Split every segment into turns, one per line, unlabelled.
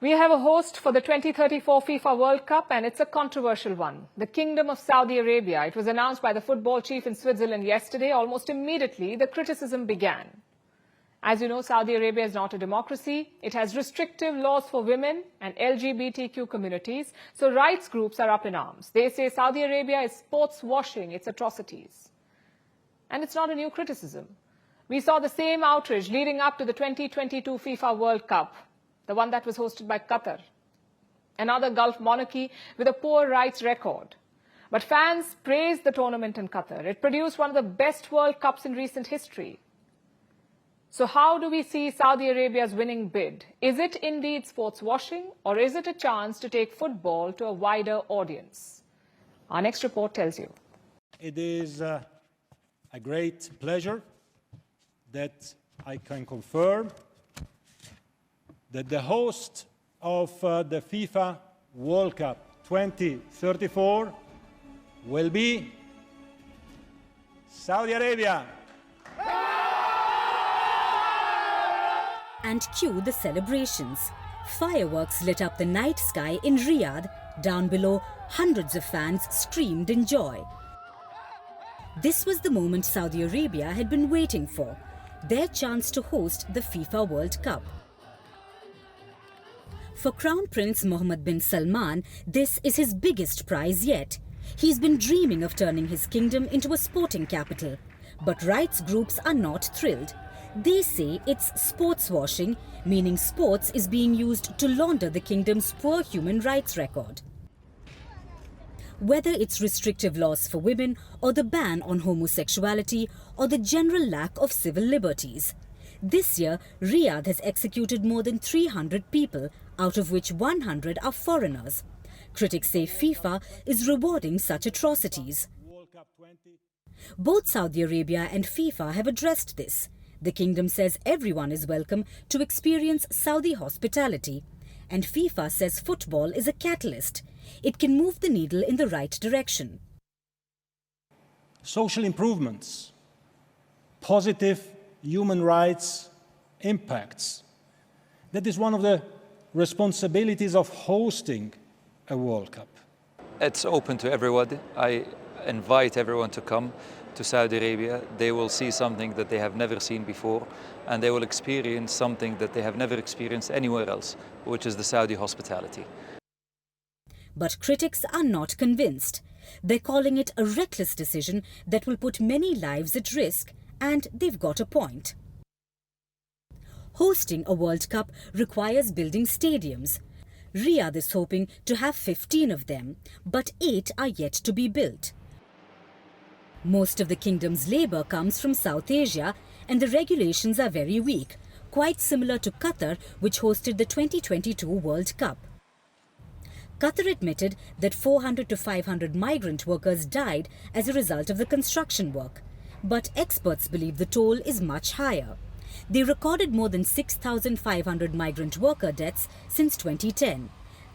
We have a host for the 2034 FIFA World Cup, and it's a controversial one. The Kingdom of Saudi Arabia. It was announced by the football chief in Switzerland yesterday. Almost immediately, the criticism began. As you know, Saudi Arabia is not a democracy. It has restrictive laws for women and LGBTQ communities. So rights groups are up in arms. They say Saudi Arabia is sports washing its atrocities. And it's not a new criticism. We saw the same outrage leading up to the 2022 FIFA World Cup, the one that was hosted by Qatar, another Gulf monarchy with a poor rights record. But fans praised the tournament in Qatar. It produced one of the best World Cups in recent history. So how do we see Saudi Arabia's winning bid? Is it indeed sports washing, or is it a chance to take football to a wider audience? Our next report tells you.
It is a great pleasure that I can confirm that the host of the FIFA World Cup 2034 will be Saudi Arabia.
And cue the celebrations. Fireworks lit up the night sky in Riyadh. Down below, hundreds of fans screamed in joy. This was the moment Saudi Arabia had been waiting for, their chance to host the FIFA World Cup. For Crown Prince Mohammed bin Salman, this is his biggest prize yet. He's been dreaming of turning his kingdom into a sporting capital. But rights groups are not thrilled. They say it's sports washing, meaning sports is being used to launder the kingdom's poor human rights record. Whether it's restrictive laws for women, or the ban on homosexuality, or the general lack of civil liberties. This year, Riyadh has executed more than 300 people, out of which 100 are foreigners. Critics say FIFA is rewarding such atrocities. Both Saudi Arabia and FIFA have addressed this. The kingdom says everyone is welcome to experience Saudi hospitality. And FIFA says football is a catalyst. It can move the needle in the right direction.
Social improvements, positive human rights impacts. That is one of the responsibilities of hosting a World Cup.
It's open to everybody. I invite everyone to come to Saudi Arabia. They will see something that they have never seen before, and they will experience something that they have never experienced anywhere else, which is the Saudi hospitality.
But critics are not convinced. They're calling it a reckless decision that will put many lives at risk, and they've got a point. Hosting a World Cup requires building stadiums. Riyadh is hoping to have 15 of them, but 8 are yet to be built. Most of the kingdom's labour comes from South Asia, and the regulations are very weak, quite similar to Qatar, which hosted the 2022 World Cup. Qatar admitted that 400 to 500 migrant workers died as a result of the construction work. But experts believe the toll is much higher. They recorded more than 6,500 migrant worker deaths since 2010.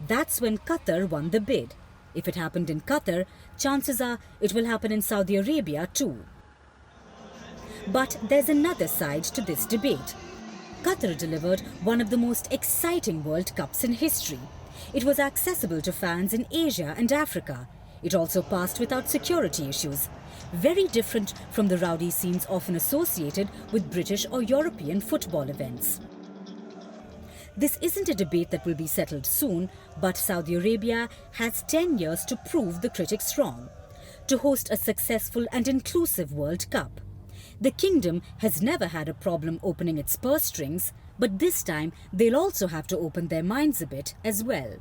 That's when Qatar won the bid. If it happened in Qatar, chances are it will happen in Saudi Arabia too. But there's another side to this debate. Qatar delivered one of the most exciting World Cups in history. It was accessible to fans in Asia and Africa. It also passed without security issues. Very different from the rowdy scenes often associated with British or European football events. This isn't a debate that will be settled soon, but Saudi Arabia has 10 years to prove the critics wrong, to host a successful and inclusive World Cup. The kingdom has never had a problem opening its purse strings, but this time they'll also have to open their minds a bit as well.